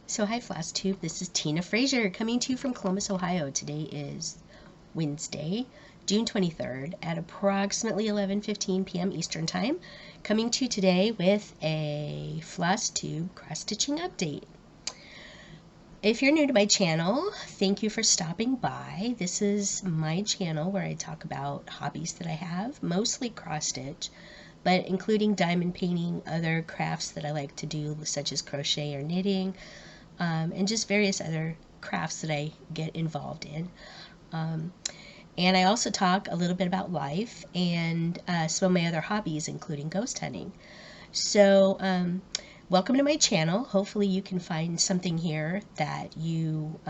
So hi FlossTube, this is Tina Frazier coming to you from Columbus, Ohio. Today is Wednesday, June 23rd at approximately 11:15 p.m. Eastern Time. Coming to you today with a FlossTube cross-stitching update. If you're new to my channel, thank you for stopping by. This is my channel where I talk about hobbies that I have, mostly cross-stitch, but including diamond painting, other crafts that I like to do, such as crochet or knitting, and just various other crafts that I get involved in. And I also talk a little bit about life and some of my other hobbies, including ghost hunting. So welcome to my channel. Hopefully you can find something here that you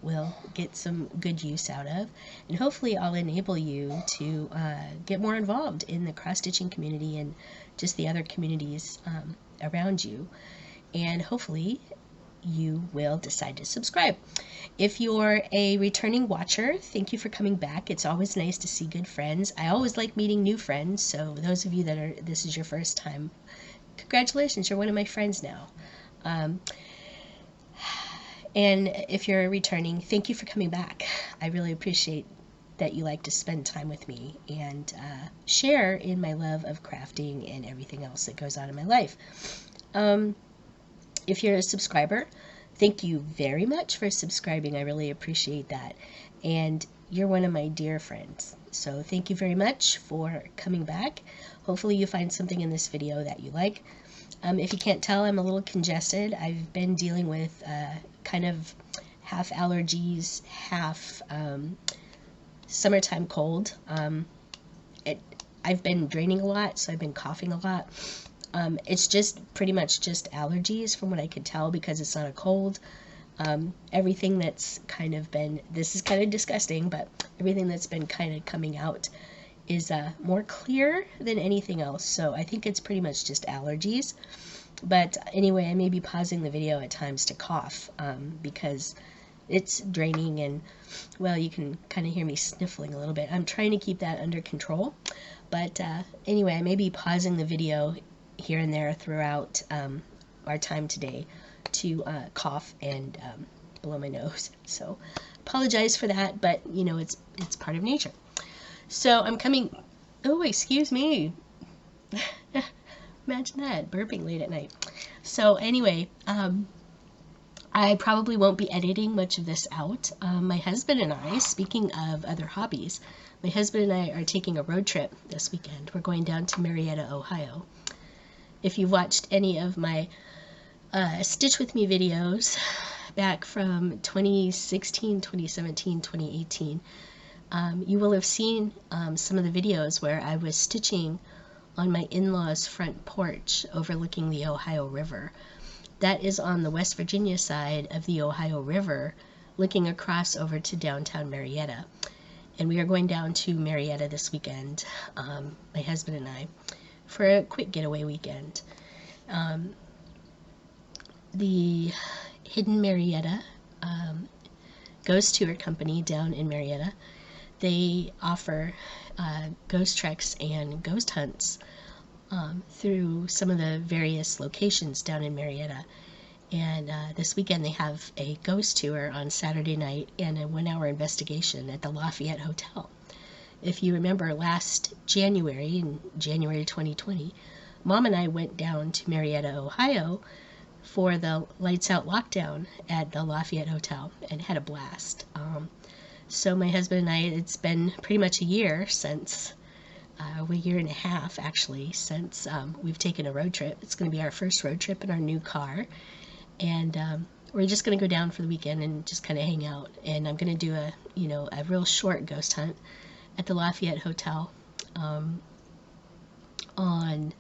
will get some good use out of, and hopefully I'll enable you to get more involved in the cross-stitching community and just the other communities around you, and hopefully you will decide to subscribe. If you're a returning watcher, thank you for coming back. It's always nice to see good friends. I always like meeting new friends, so those of you that this is your first time, congratulations, you're one of my friends now. And if you're returning, thank you for coming back. I really appreciate that you like to spend time with me and share in my love of crafting and everything else that goes on in my life. If you're a subscriber, thank you very much for subscribing. I really appreciate that. And you're one of my dear friends. So thank you very much for coming back. Hopefully you find something in this video that you like. If you can't tell, I'm a little congested. I've been dealing with kind of half allergies, half summertime cold. I've been draining a lot, so I've been coughing a lot. It's just pretty much just allergies from what I could tell, because it's not a cold. Everything that's kind of been, this is kind of disgusting, but everything that's been kind of coming out is more clear than anything else. So I think it's pretty much just allergies. But anyway, I may be pausing the video at times to cough because it's draining, and well, you can kind of hear me sniffling a little bit. I'm trying to keep that under control. But anyway, I may be pausing the video here and there throughout our time today to cough and blow my nose. So apologize for that, but you know, it's part of nature. So I'm coming, oh, excuse me. Imagine that, burping late at night. So anyway, I probably won't be editing much of this out. My husband and I, speaking of other hobbies, my husband and I are taking a road trip this weekend. We're going down to Marietta, Ohio. If you've watched any of my Stitch With Me videos back from 2016, 2017, 2018, you will have seen some of the videos where I was stitching on my in-laws' front porch overlooking the Ohio River. That is on the West Virginia side of the Ohio River, looking across over to downtown Marietta. And we are going down to Marietta this weekend, my husband and I, for a quick getaway weekend. The Hidden Marietta Ghost Tour Company down in Marietta, they offer ghost treks and ghost hunts through some of the various locations down in Marietta. And this weekend they have a ghost tour on Saturday night and a 1-hour investigation at the Lafayette Hotel. If you remember last January, in January 2020, Mom and I went down to Marietta, Ohio for the Lights Out lockdown at the Lafayette Hotel and had a blast. So my husband and I, it's been pretty much a year since, a year and a half actually, since we've taken a road trip. It's going to be our first road trip in our new car. And we're just going to go down for the weekend and just kind of hang out. And I'm going to do a real short ghost hunt at the Lafayette Hotel on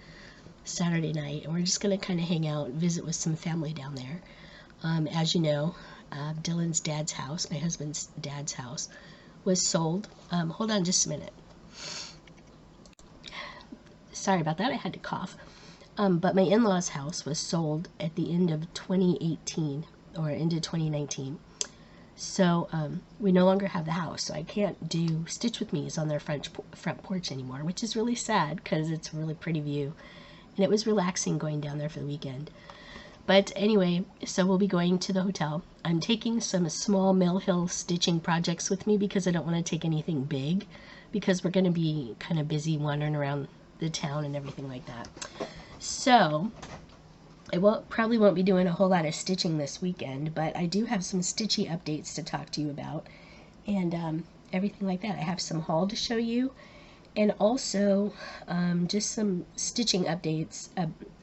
Saturday night, and we're just going to kind of hang out, visit with some family down there. As you know, Dylan's dad's house, my husband's dad's house, was sold. Hold on just a minute. Sorry about that, I had to cough. But my in-laws' house was sold at the end of 2018, or into 2019. So we no longer have the house, so I can't do Stitch With Me's on their front porch anymore, which is really sad because it's a really pretty view, and it was relaxing going down there for the weekend. But anyway, so we'll be going to the hotel. I'm taking some small Mill Hill stitching projects with me because I don't want to take anything big, because we're going to be kind of busy wandering around the town and everything like that. So I probably won't be doing a whole lot of stitching this weekend, but I do have some stitchy updates to talk to you about, and everything like that. I have some haul to show you, and also just some stitching updates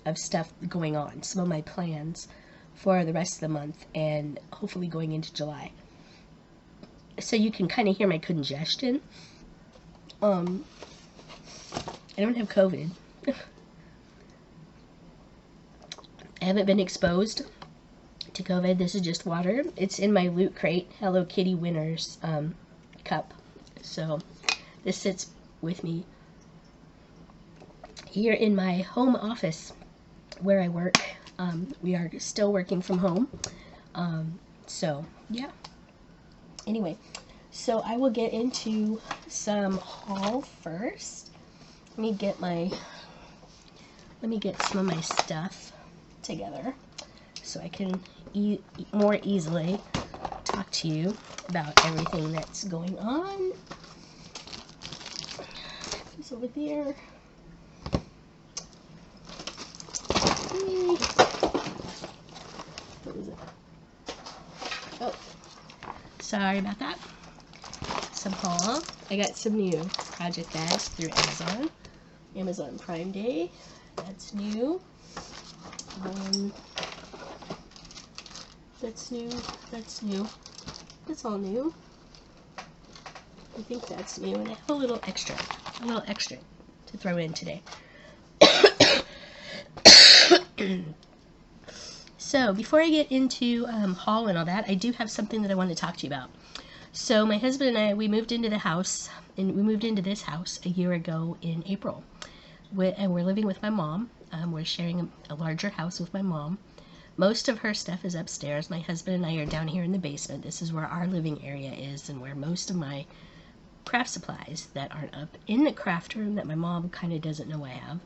of stuff going on, some of my plans for the rest of the month and hopefully going into July. So you can kind of hear my congestion. I don't have COVID. I haven't been exposed to COVID. This is just water. It's in my Loot Crate Hello Kitty Winners cup. So this sits with me here in my home office where I work. We are still working from home. So yeah. Anyway, so I will get into some haul first. Let me get some of my stuff together so I can more easily talk to you about everything that's going on. It's over there. What was it? Oh, sorry about that. Some haul. I got some new project bags through Amazon Prime Day. That's new. That's new. That's all new. I think that's new, and I have a little extra to throw in today. So before I get into haul and all that, I do have something that I want to talk to you about. So my husband and I, we moved into this house a year ago in April, and we're living with my mom. We're sharing a larger house with my mom. Most of her stuff is upstairs. My husband and I are down here in the basement. This is where our living area is, and where most of my craft supplies that aren't up in the craft room that my mom kind of doesn't know I have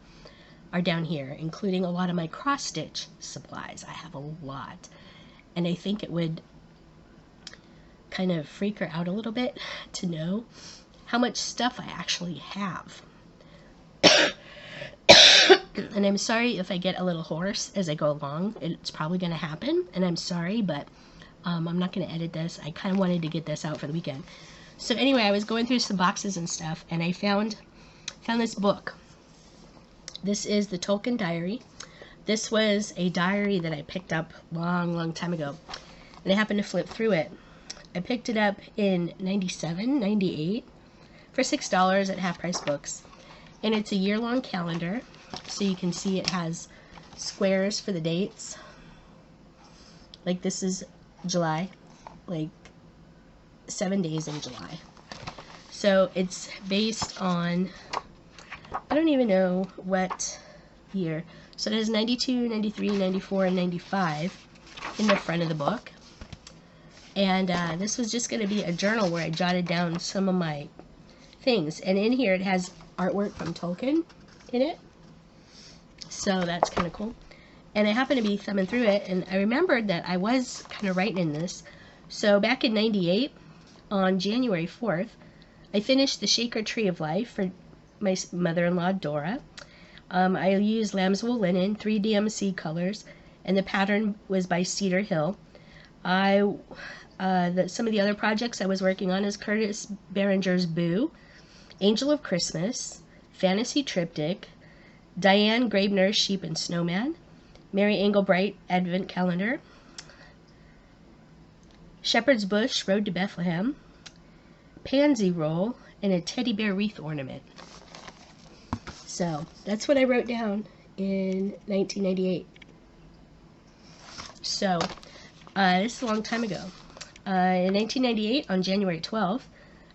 are down here, including a lot of my cross-stitch supplies. I have a lot, and I think it would kind of freak her out a little bit to know how much stuff I actually have. And I'm sorry if I get a little hoarse as I go along. It's probably going to happen, and I'm sorry, but I'm not going to edit this. I kind of wanted to get this out for the weekend. So anyway, I was going through some boxes and stuff, and I found this book. This is the Tolkien Diary. This was a diary that I picked up long time ago, and I happened to flip through it. I picked it up in 97, 98 for $6 at Half Price Books, and it's a year-long calendar. So you can see it has squares for the dates. Like this is July, like 7 days in July. So it's based on, I don't even know what year. So it has 92, 93, 94, and 95 in the front of the book. And this was just going to be a journal where I jotted down some of my things. And in here it has artwork from Tolkien in it. So that's kind of cool. And I happened to be thumbing through it, and I remembered that I was kind of writing in this. So back in 98, on January 4th, I finished The Shaker Tree of Life for my mother-in-law, Dora. I used lambswool linen, 3 DMC colors, and the pattern was by Cedar Hill. Some of the other projects I was working on is Curtis Behringer's Boo, Angel of Christmas, Fantasy Triptych, Diane Graebner's Sheep and Snowman, Mary Engelbright Advent Calendar, Shepherd's Bush Road to Bethlehem, Pansy Roll, and a teddy bear wreath ornament. So that's what I wrote down in 1998. So this is a long time ago. In 1998, on January 12th,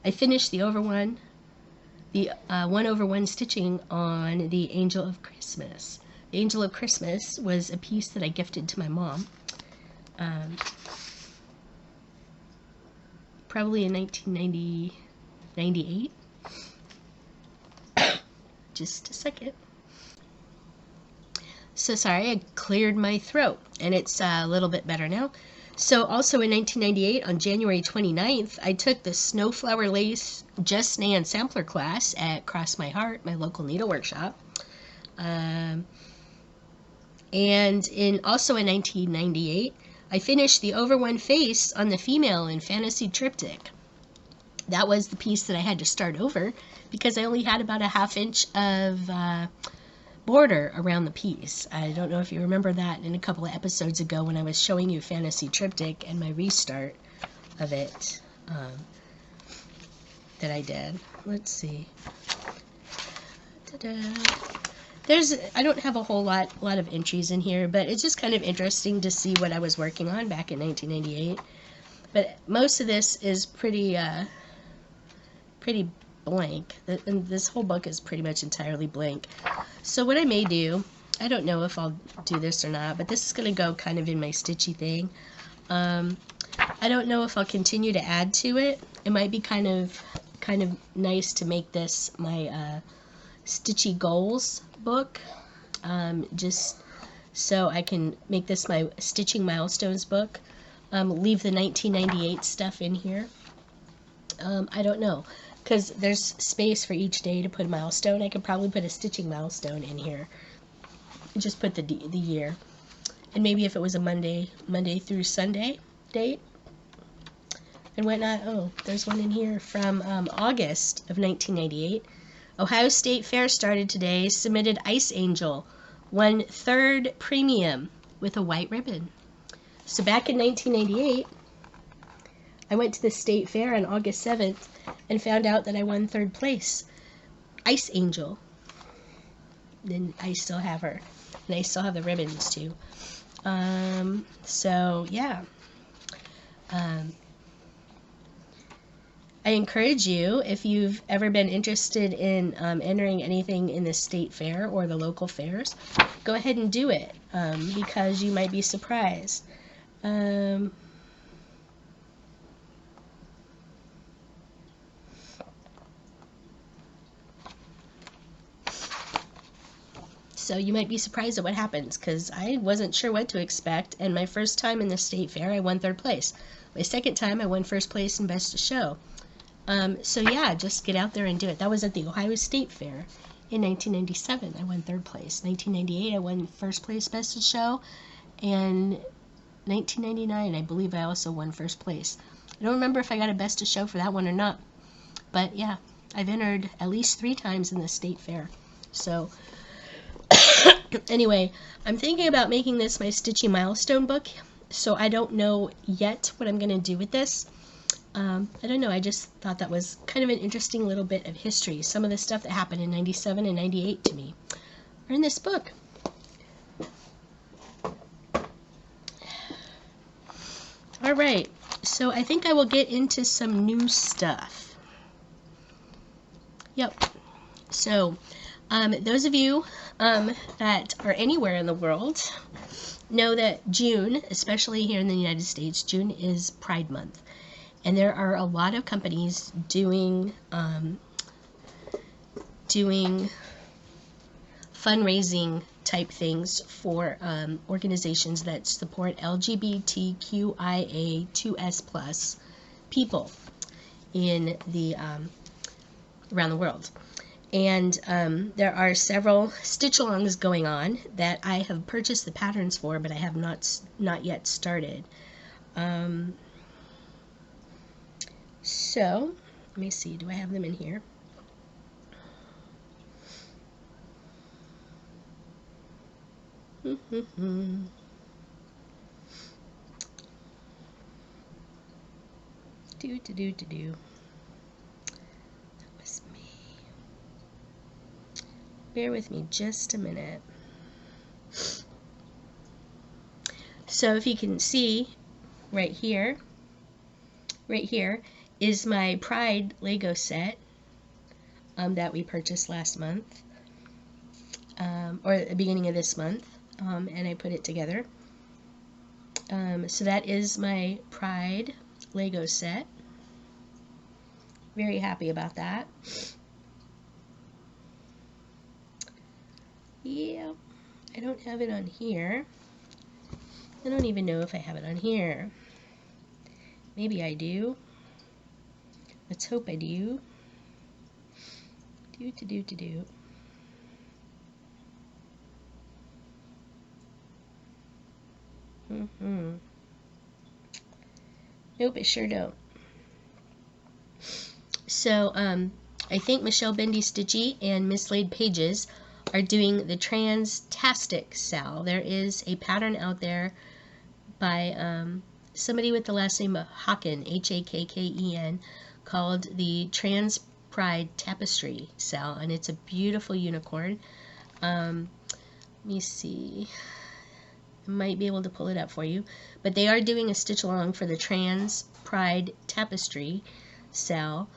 I finished the 1/1 stitching on the Angel of Christmas. The Angel of Christmas was a piece that I gifted to my mom, probably in 1998. Just a second. So sorry, I cleared my throat, and it's a little bit better now. So also in 1998, on January 29th, I took the Snowflower Lace Just Nan sampler class at Cross My Heart, my local needle workshop. And also in 1998, I finished the over one face on the female in Fantasy Triptych. That was the piece that I had to start over because I only had about a ½ inch of border around the piece. I don't know if you remember that in a couple of episodes ago when I was showing you Fantasy Triptych and my restart of it that I did. Let's see. Ta-da. I don't have a whole lot of entries in here, but it's just kind of interesting to see what I was working on back in 1998. But most of this is pretty blank. And this whole book is pretty much entirely blank. So what I may do, I don't know if I'll do this or not, but this is going to go kind of in my stitchy thing. I don't know if I'll continue to add to it. It might be kind of nice to make this my stitchy goals book, just so I can make this my stitching milestones book. Leave the 1998 stuff in here. I don't know, because there's space for each day to put a milestone. I could probably put a stitching milestone in here. Just put the year, and maybe if it was a Monday through Sunday date and whatnot. Oh, there's one in here from August of 1998. Ohio State Fair started today. Submitted Ice Angel, won 3rd premium with a white ribbon. So back in 1998, I went to the state fair on August 7th and found out that I won 3rd place. Ice Angel. Then I still have her. And I still have the ribbons too. So yeah. I encourage you, if you've ever been interested in entering anything in the state fair or the local fairs, go ahead and do it, because you might be surprised. So you might be surprised at what happens, because I wasn't sure what to expect, and my first time in the state fair I won 3rd place. My second time I won 1st place and Best of Show. So yeah, just get out there and do it. That was at the Ohio State Fair in 1997. I won 3rd place. 1998 I won 1st place Best of Show, and 1999 I believe I also won 1st place. I don't remember if I got a Best of Show for that one or not, but yeah, I've entered at least 3 times in the state fair. So anyway, I'm thinking about making this my stitching milestone book, so I don't know yet what I'm going to do with this. I don't know, I just thought that was kind of an interesting little bit of history. Some of the stuff that happened in 97 and 98 to me are in this book. Alright, so I think I will get into some new stuff. Yep. So, those of you that are anywhere in the world know that June, especially here in the United States, June is Pride Month. And there are a lot of companies doing fundraising type things for organizations that support LGBTQIA2S+ people in the around the world. And there are several stitch-alongs going on that I have purchased the patterns for, but I have not yet started. So, let me see, do I have them in here? That was me. Bear with me just a minute. So if you can see right here is my Pride Lego set that we purchased last month, or at the beginning of this month, and I put it together. So that is my Pride Lego set. Very happy about that. Yeah. I don't have it on here. I don't even know if I have it on here. Maybe I do. Let's hope I do. Do. Nope, it sure don't. So, I think Michelle Bendy Stitchy and Mislaid Pages are doing the Transtastic Sal. There is a pattern out there by somebody with the last name of Hakken, Hakken, called the Trans Pride Tapestry Sal, and it's a beautiful unicorn. Let me see. I might be able to pull it up for you, but they are doing a stitch along for the Trans Pride Tapestry Sal.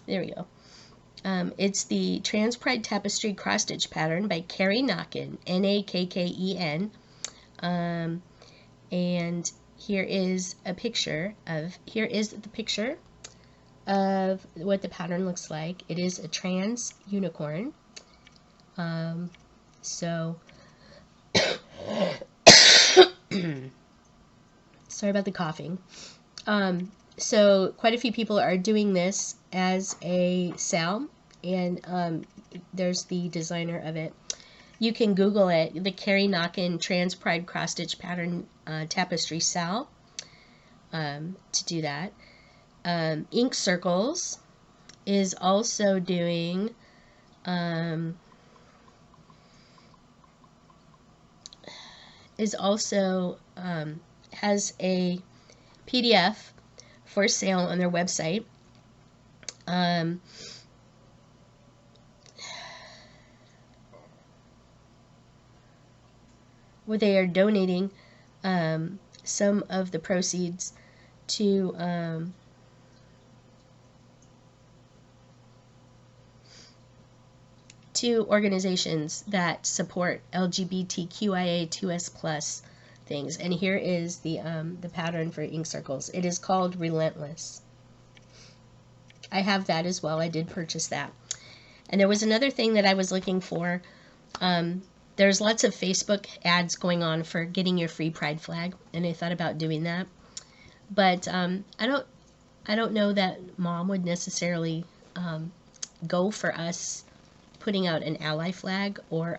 There we go. It's the Trans Pride Tapestry cross stitch pattern by Kari Nakken, Nakken. And here is a picture of, what the pattern looks like. It is a trans unicorn. So sorry about the coughing. So quite a few people are doing this as a sal, and there's the designer of it. You can Google it, the Kari Nakken Trans Pride Cross Stitch Pattern Tapestry Sal, to do that. Ink Circles is also doing has a PDF for sale on their website. Where they are donating some of the proceeds to organizations that support LGBTQIA2S+ things. And here is the pattern for Ink Circles. It is called Relentless. I have that as well. I did purchase that. And there was another thing that I was looking for. There's lots of Facebook ads going on for getting your free pride flag, and I thought about doing that. But I don't know that Mom would necessarily go for us putting out an ally flag or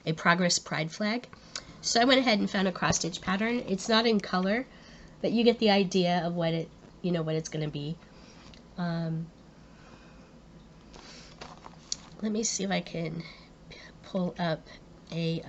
a progress pride flag. So I went ahead and found a cross stitch pattern. It's not in color, but you get the idea of what it, what it's going to be. Let me see if I can pull up a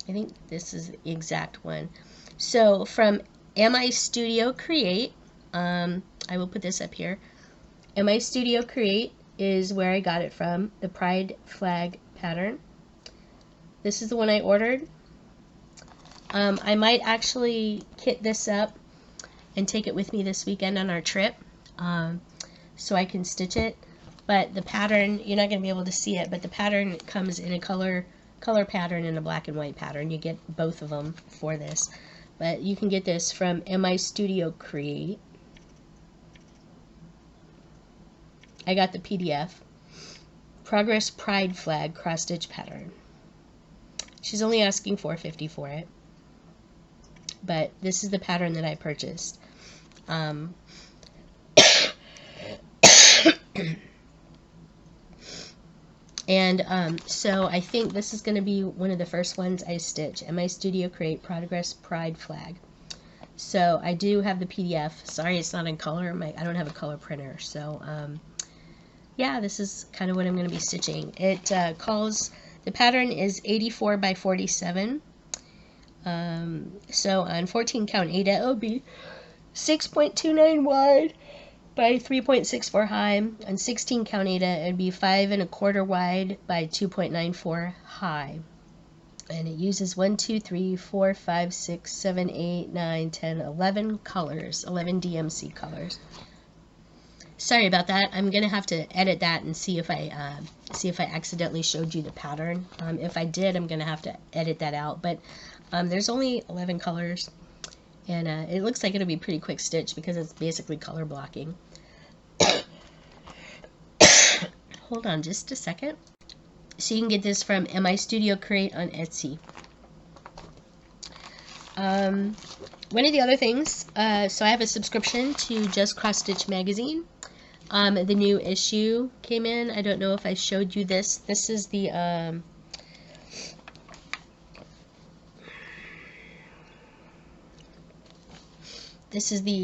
I think this is the exact one. So from MI Studio Create, I will put this up here. MI Studio Create is where I got it from, the pride flag pattern. This is the one I ordered. I might actually kit this up and take it with me this weekend on our trip, so I can stitch it. But the pattern, you're not going to be able to see it, but the pattern comes in a color pattern and a black and white pattern. You get both of them for this. But you can get this from MI Studio Create. I got the PDF. Progress Pride Flag cross stitch pattern. She's only asking $4.50 for it. But this is the pattern that I purchased. And so I think this is going to be one of the first ones I stitch. MI Studio Create Progress Pride Flag. So I do have the PDF. Sorry it's not in color. I don't have a color printer. So yeah, this is kind of what I'm going to be stitching. It the pattern is 84 by 47. So on 14 count 8, it'll be 6.29 wide by 3.64 high. On 16 count Ada, it'd be 5 1/4 wide by 2.94 high. And it uses 1, 2, 3, 4, 5, 6, 7, 8, 9, 10, 11 colors, 11 DMC colors. Sorry about that. I'm gonna have to edit that and see if I accidentally showed you the pattern. If I did, I'm gonna have to edit that out. But there's only 11 colors, and it looks like it'll be pretty quick stitch because it's basically color blocking. Hold on just a second. So you can get this from MI Studio Create on Etsy. One of the other things, so I have a subscription to Just Cross Stitch magazine. The new issue came in. I don't know if I showed you this. This is the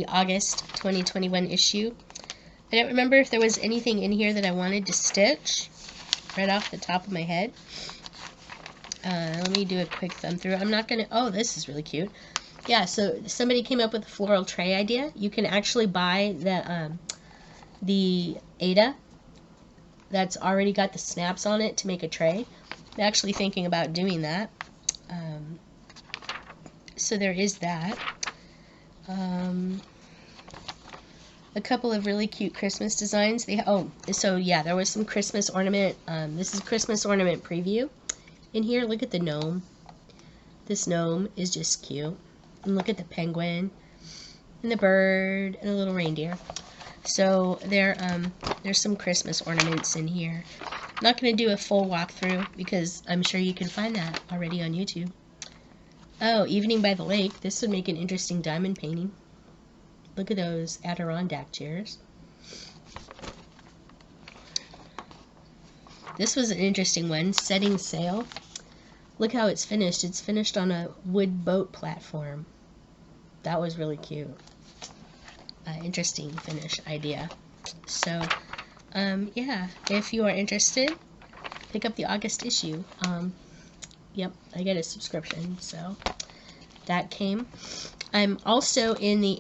August 2021 issue. I don't remember if there was anything in here that I wanted to stitch right off the top of my head. Let me do a quick thumb through. I'm not gonna, oh, this is really cute. Yeah, so somebody came up with a floral tray idea. You can actually buy the Ada that's already got the snaps on it to make a tray. I'm actually thinking about doing that. So there is that. A couple of really cute Christmas designs. So yeah, there was some Christmas ornament. This is Christmas ornament preview. In here, look at the gnome. This gnome is just cute. And look at the penguin, and the bird, and a little reindeer. So there's some Christmas ornaments in here. I'm not going to do a full walkthrough because I'm sure you can find that already on YouTube. Oh, Evening by the Lake. This would make an interesting diamond painting. Look at those Adirondack chairs. This was an interesting one. Setting Sail. Look how it's finished. It's finished on a wood boat platform. That was really cute. Interesting finish idea. So, yeah, if you are interested, pick up the August issue. Yep, I get a subscription, so that came. I'm also in the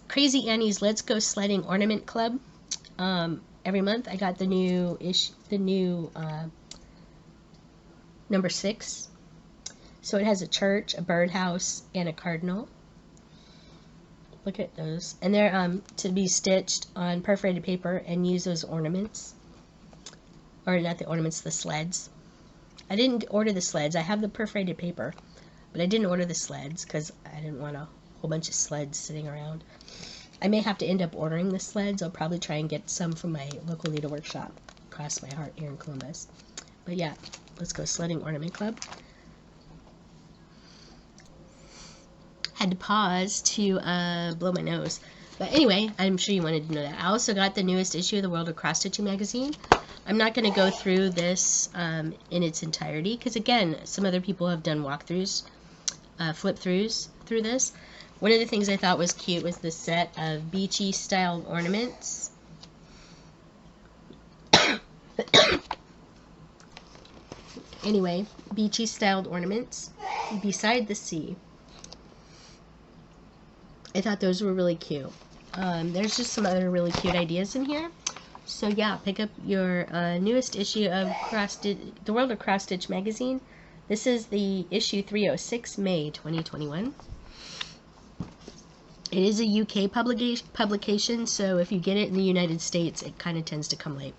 Crazy Annie's Let's Go Sledding Ornament Club. Every month I got the new number 6. So it has a church, a birdhouse, and a cardinal. Look at those. And they're to be stitched on perforated paper and use those ornaments. Or not the ornaments, the sleds. I didn't order the sleds. I have the perforated paper. But I didn't order the sleds because I didn't want a whole bunch of sleds sitting around. I may have to end up ordering the sleds. I'll probably try and get some from my local needle workshop. Cross my heart here in Columbus. But yeah, Let's Go Sledding Ornament Club. Had to pause to blow my nose. But anyway, I'm sure you wanted to know that. I also got the newest issue of the World of Cross Stitching magazine. I'm not going to go through this in its entirety because, again, some other people have done walkthroughs, flip-throughs through this. One of the things I thought was cute was the set of beachy style ornaments. Anyway, beachy styled ornaments beside the sea. I thought those were really cute. There's just some other really cute ideas in here. So yeah, pick up your newest issue of the World of Cross Stitch magazine. This is the issue 306, May 2021. It is a UK publication, so if you get it in the United States, it kind of tends to come late.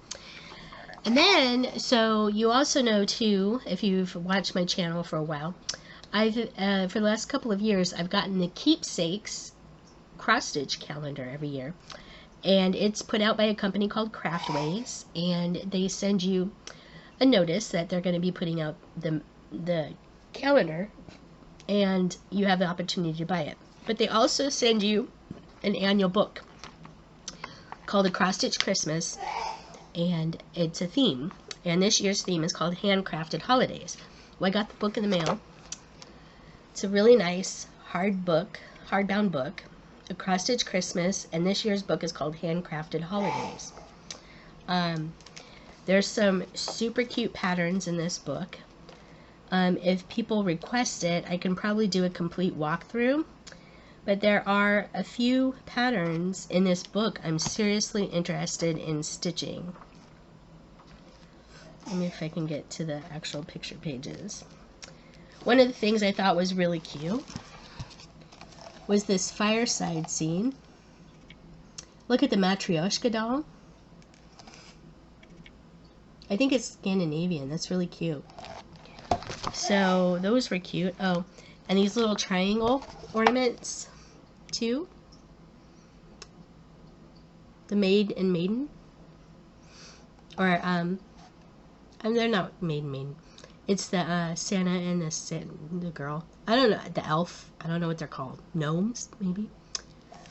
And then, so you also know too, if you've watched my channel for a while, I've for the last couple of years, I've gotten the Keepsakes cross stitch calendar every year, and it's put out by a company called Craftways, and they send you a notice that they're going to be putting out the calendar, and you have the opportunity to buy it. But they also send you an annual book called The Cross Stitch Christmas, and it's a theme, and this year's theme is called Handcrafted Holidays. Well, I got the book in the mail. It's a really nice hardbound book, A Cross Stitch Christmas, and this year's book is called Handcrafted Holidays. There's some super cute patterns in this book. If people request it, I can probably do a complete walkthrough, But there are a few patterns in this book I'm seriously interested in stitching. Let me if I can get to the actual picture pages. One of the things I thought was really cute was this fireside scene. Look at the Matryoshka doll. I think it's Scandinavian. That's really cute. So those were cute. Oh, and these little triangle ornaments too. The maid and maiden. Or and they're not maid and maiden. It's the Santa and the girl. I don't know, the elf. I don't know what they're called. Gnomes, maybe.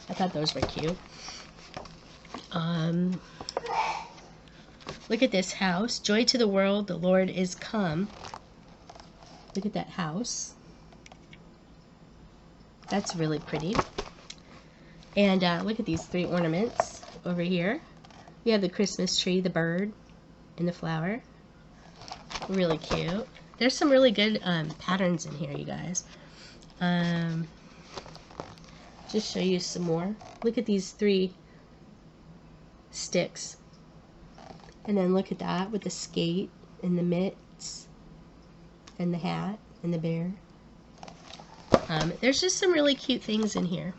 I thought those were cute. Look at this house. Joy to the world, the Lord is come. Look at that house. That's really pretty. And look at these three ornaments over here. We have the Christmas tree, the bird, and the flower. Really cute. There's some really good patterns in here, you guys. Just show you some more. Look at these three sticks. And then look at that with the skate and the mitts and the hat and the bear. There's just some really cute things in here.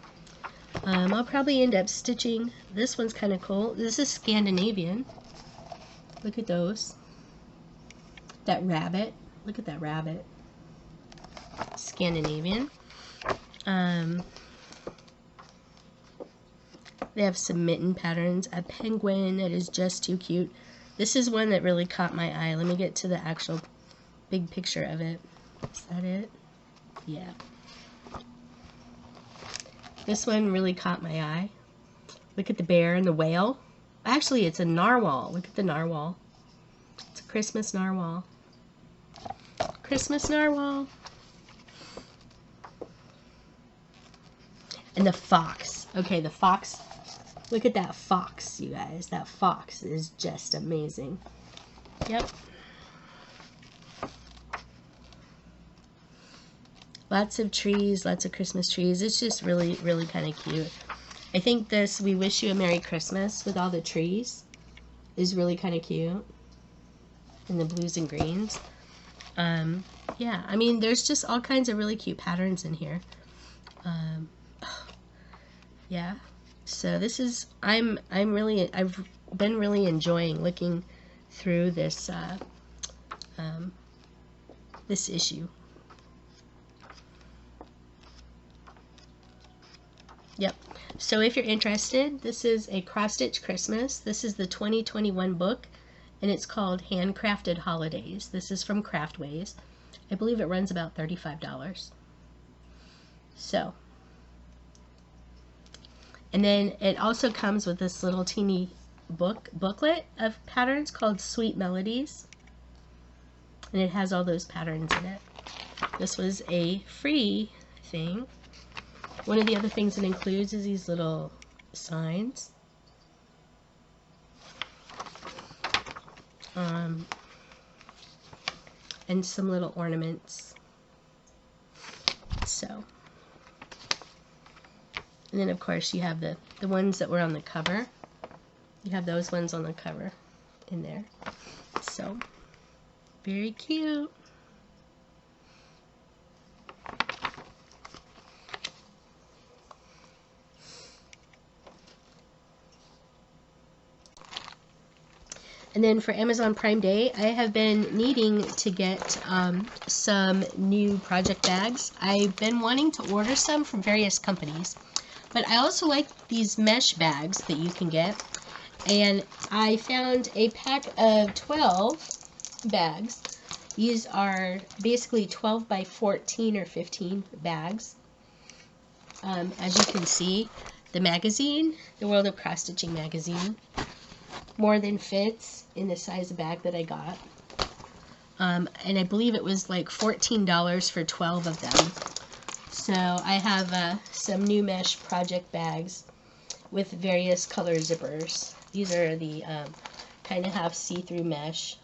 I'll probably end up stitching. This one's kind of cool. This is Scandinavian. Look at those. That rabbit. Look at that rabbit. Scandinavian. They have some mitten patterns. A penguin that is just too cute. This is one that really caught my eye. Let me get to the actual big picture of it. Is that it? Yeah. This one really caught my eye. Look at the bear and the whale. Actually, it's a narwhal. Look at the narwhal. It's a Christmas narwhal. Christmas narwhal. And the fox. Okay, the fox. Look at that fox, you guys. That fox is just amazing. Yep. Lots of trees, lots of Christmas trees. It's just really, really kind of cute. I think this We Wish You a Merry Christmas with all the trees is really kind of cute. And the blues and greens. Yeah, I mean, there's just all kinds of really cute patterns in here. Yeah. So this is, I've been really enjoying looking through this, this issue. Yep. So if you're interested, this is a Cross Stitch Christmas. This is the 2021 book, and it's called Handcrafted Holidays. This is from Craftways. I believe it runs about $35. So, and then it also comes with this little teeny booklet of patterns called Sweet Melodies, and it has all those patterns in it. This was a free thing. One of the other things it includes is these little signs. And some little ornaments. So, and then of course you have the ones that were on the cover. You have those ones on the cover in there. So, very cute. And then for Amazon Prime Day, I have been needing to get some new project bags. I've been wanting to order some from various companies, but I also like these mesh bags that you can get. And I found a pack of 12 bags. These are basically 12 by 14 or 15 bags. As you can see, the magazine, the World of Cross Stitching magazine, more than fits in the size of bag that I got. And I believe it was like $14 for 12 of them. So I have some new mesh project bags with various color zippers. These are the kind of have see-through mesh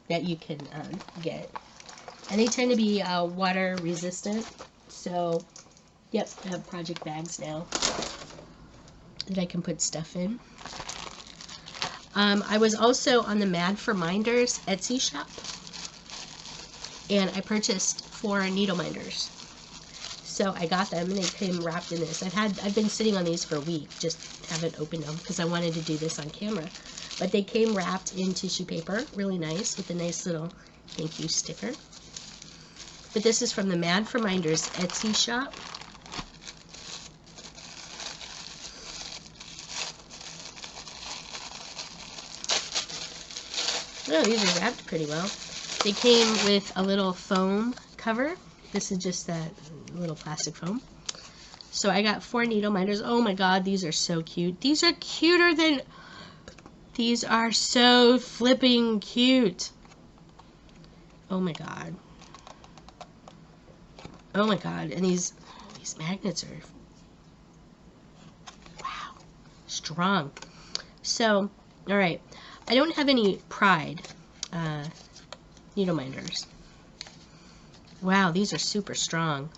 that you can get. And they tend to be water resistant. So Yep, I have project bags now that I can put stuff in. I was also on the Mad for Minders Etsy shop, and I purchased 4 needle minders. So I got them, and they came wrapped in this. I've been sitting on these for a week, just haven't opened them because I wanted to do this on camera. But they came wrapped in tissue paper, really nice, with a nice little thank you sticker. But this is from the Mad for Minders Etsy shop. Oh, these are wrapped pretty well. They came with a little foam cover. This is just that little plastic foam. So I got 4 needle minders. Oh my god, these are so cute. These are cuter than... These are so flipping cute. Oh my god. Oh my god. And these magnets are... Wow. Strong. So, alright. I don't have any Pride needle minders. Wow, these are super strong.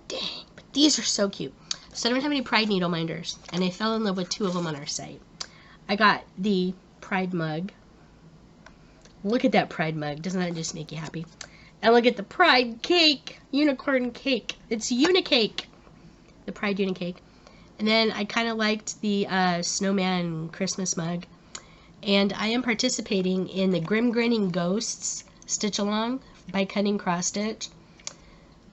Dang, but these are so cute. So I don't have any Pride needle minders, and I fell in love with 2 of them on our site. I got the Pride mug. Look at that Pride mug. Doesn't that just make you happy? And look at the Pride cake. Unicorn cake. It's Unicake. The Pride Unicake. And then I kind of liked the snowman Christmas mug. And I am participating in the Grim Grinning Ghosts Stitch Along by Cunning Cross Stitch.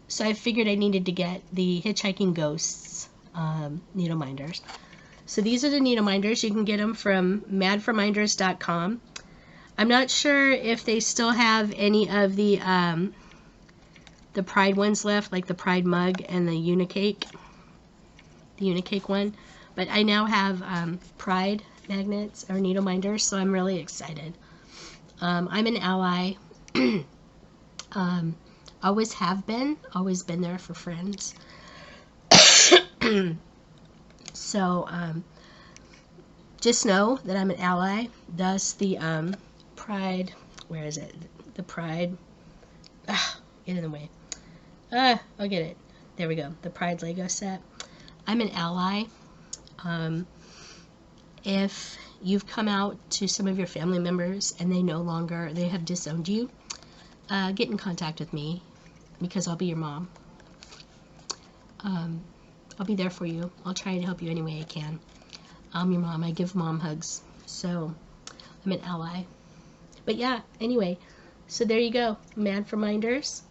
So I figured I needed to get the Hitchhiking Ghosts needle minders. So these are the needle minders. You can get them from madforminders.com. I'm not sure if they still have any of the Pride ones left, like the Pride mug and the Unicake. The Unicake one. But I now have Pride magnets or needle minders, so I'm really excited. I'm an ally. Always have been. Always been there for friends. So, just know that I'm an ally. Thus, the Pride, where is it? The Pride, get in the way. I'll get it. There we go. The Pride Lego set. I'm an ally. If you've come out to some of your family members and they have disowned you, get in contact with me, because I'll be your mom. I'll be there for you. I'll try to help you any way I can. I'm your mom. I give mom hugs. So, I'm an ally. But yeah, anyway, so there you go. Mad for Minders.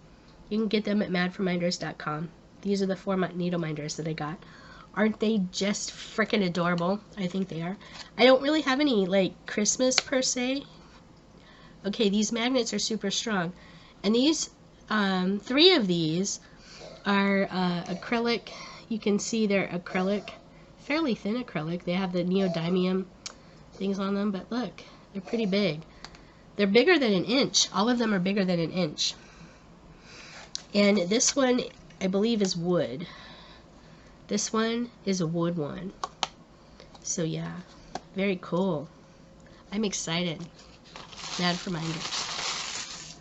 You can get them at madforminders.com. These are the 4 needle minders that I got. Aren't they just freaking adorable? I think they are. I don't really have any, like, Christmas per se. Okay, these magnets are super strong. And these, 3 of these are acrylic. You can see they're acrylic, fairly thin acrylic. They have the neodymium things on them, but look, they're pretty big. They're bigger than an inch. All of them are bigger than an inch. And this one, I believe, is wood. This one is a wood one. So yeah, very cool. I'm excited. Mad for minders.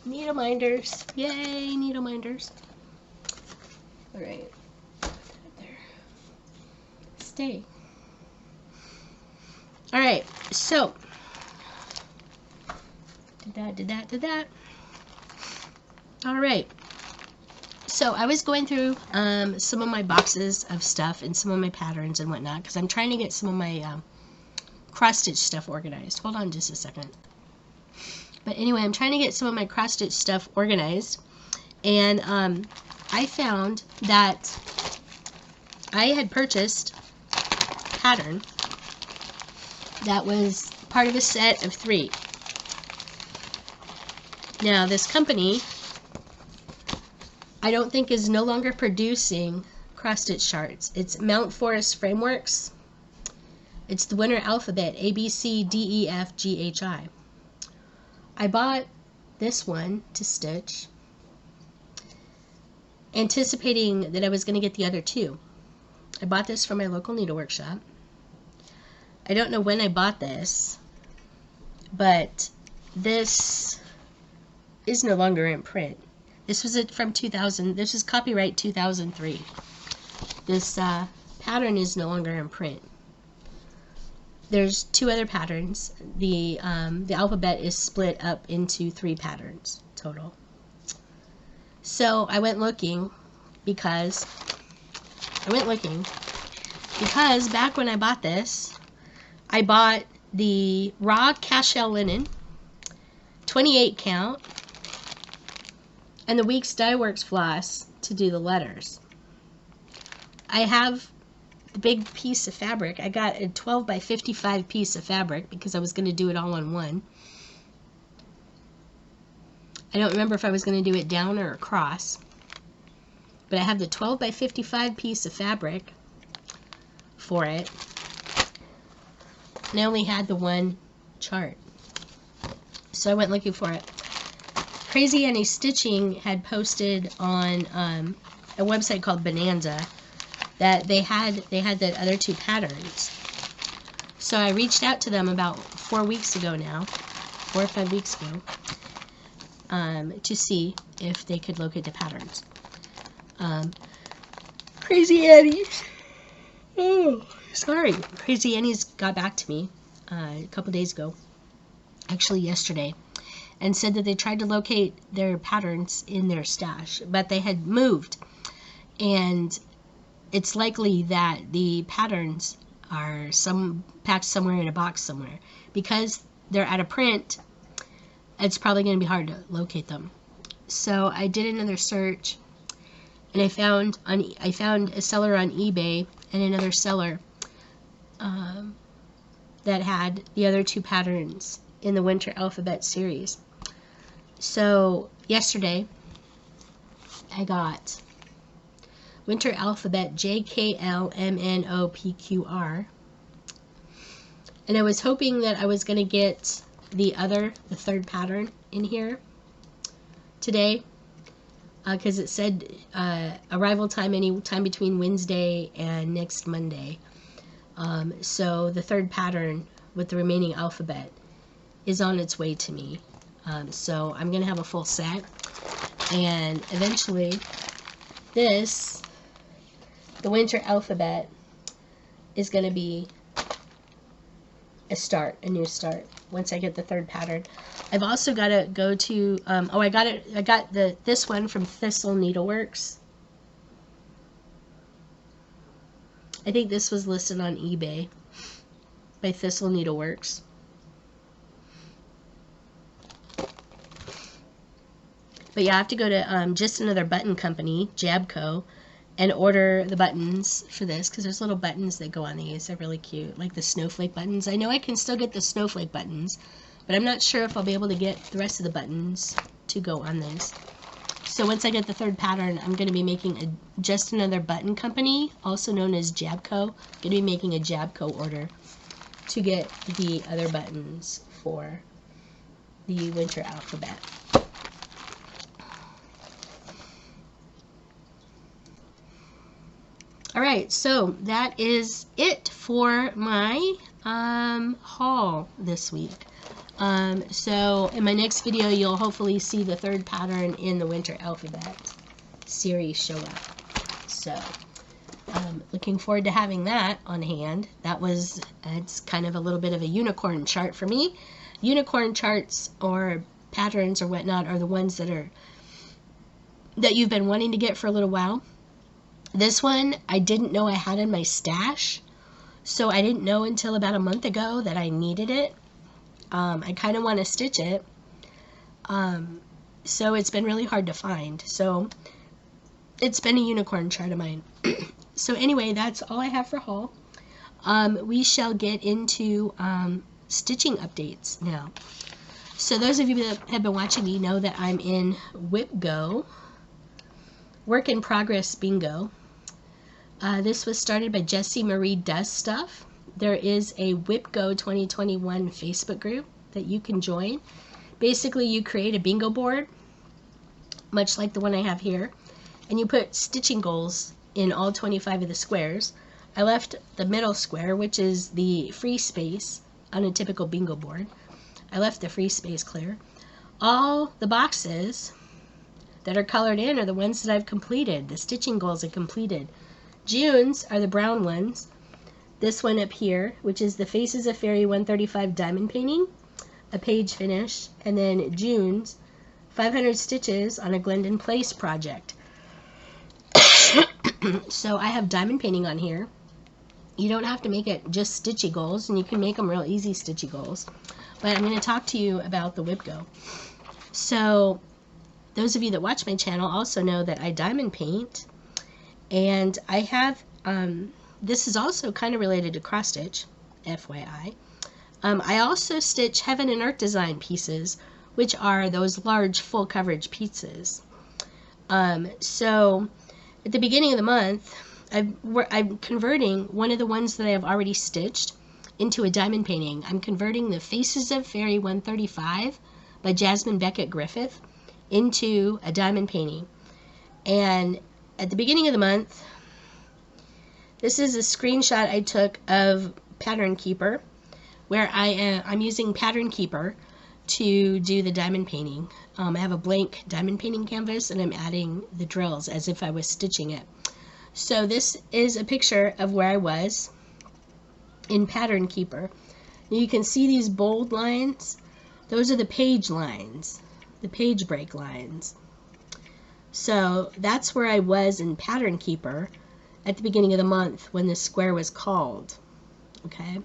Needle minders. Yay, needle minders. Alright. There. Stay. Alright, so. Did that. Alright. So I was going through some of my boxes of stuff and some of my patterns and whatnot, because I'm trying to get some of my cross-stitch stuff organized. Hold on just a second. But anyway, I'm trying to get some of my cross-stitch stuff organized, and I found that I had purchased a pattern that was part of a set of 3. Now, this company, I don't think, is no longer producing cross-stitch charts. It's Mount Forest Frameworks. It's the winter alphabet, A, B, C, D, E, F, G, H, I. I bought this one to stitch, anticipating that I was going to get the other 2. I bought this from my local needlework shop. I don't know when I bought this, but this is no longer in print. This was it from 2000. This is copyright 2003. This pattern is no longer in print. There's 2 other patterns. The alphabet is split up into 3 patterns total. So I went looking because back when I bought this, I bought the raw cashel linen, 28 count, and the Weeks Dye Works floss to do the letters. I have the big piece of fabric. I got a 12 by 55 piece of fabric because I was going to do it all on one. I don't remember if I was going to do it down or across, but I have the 12 by 55 piece of fabric for it, and I only had the one chart, so I went looking for it. Crazy Annie Stitching had posted on a website called Bonanza that they had the other 2 patterns. So I reached out to them about 4 weeks ago now, 4 or 5 weeks ago, to see if they could locate the patterns. Crazy Annie's, oh, sorry. Crazy Annie's got back to me a couple days ago, actually yesterday, and said that they tried to locate their patterns in their stash, but they had moved, and it's likely that the patterns are packed somewhere in a box somewhere. Because they're out of print, it's probably going to be hard to locate them. So I did another search, and I found a seller on eBay and another seller that had the other 2 patterns in the Winter Alphabet series. So yesterday I got Winter Alphabet JKLMNOPQR, and I was hoping that I was going to get the 3rd pattern in here today, because it said arrival time any time between Wednesday and next Monday. So the 3rd pattern with the remaining alphabet is on its way to me. So I'm going to have a full set, and eventually the Winter Alphabet is going to be a new start once I get the 3rd pattern. I've also got to go to I got this one from Thistle Needleworks. I think this was listed on eBay by Thistle Needleworks. But yeah, I have to go to Just Another Button Company, Jabco, and order the buttons for this, because there's little buttons that go on these. They're really cute, like the snowflake buttons. I know I can still get the snowflake buttons, but I'm not sure if I'll be able to get the rest of the buttons to go on this. So once I get the 3rd pattern, I'm going to be making a Just Another Button Company, also known as Jabco. I'm going to be making a Jabco order to get the other buttons for the Winter Alphabet. Alright, so that is it for my haul this week. So in my next video, you'll hopefully see the 3rd pattern in the Winter Alphabet series show up. So looking forward to having that on hand. It's kind of a little bit of a unicorn chart for me. Unicorn charts or patterns or whatnot are the ones that you've been wanting to get for a little while. This one I didn't know I had in my stash, so I didn't know until about a month ago that I needed it. I kind of want to stitch it, so it's been really hard to find. So it's been a unicorn chart of mine. So anyway, that's all I have for haul. We shall get into stitching updates now. So those of you that have been watching me know that I'm in WIPGO, Work in Progress Bingo. This was started by Jessie Marie Does Stuff. There is a WIPGO 2021 Facebook group that you can join. Basically, you create a bingo board, much like the one I have here, and you put stitching goals in all 25 of the squares. I left the middle square, which is the free space on a typical bingo board. I left the free space clear. All the boxes that are colored in are the ones that I've completed, the stitching goals I completed. June's are the brown ones. This one up here, which is the Faces of Fairy 135 diamond painting, a page finish, and then June's 500 stitches on a Glendon Place project. So I have diamond painting on here. You don't have to make it just stitchy goals, and you can make them real easy stitchy goals. But I'm going to talk to you about the WIPGO. So those of you that watch my channel also know that I diamond paint, and I have, this is also kind of related to cross stitch, FYI. I also stitch Heaven and Earth design pieces, which are those large full coverage pieces. So at the beginning of the month, I'm converting one of the ones that I have already stitched into a diamond painting. I'm converting the Faces of Fairy 135 by Jasmine Beckett Griffith into a diamond painting. And at the beginning of the month, this is a screenshot I took of Pattern Keeper, where I'm using Pattern Keeper to do the diamond painting. I have a blank diamond painting canvas, and I'm adding the drills as if I was stitching it. So this is a picture of where I was in Pattern Keeper. Now you can see these bold lines. Those are the page lines, the page break lines. So that's where I was in Pattern Keeper at the beginning of the month when this square was called. Okay.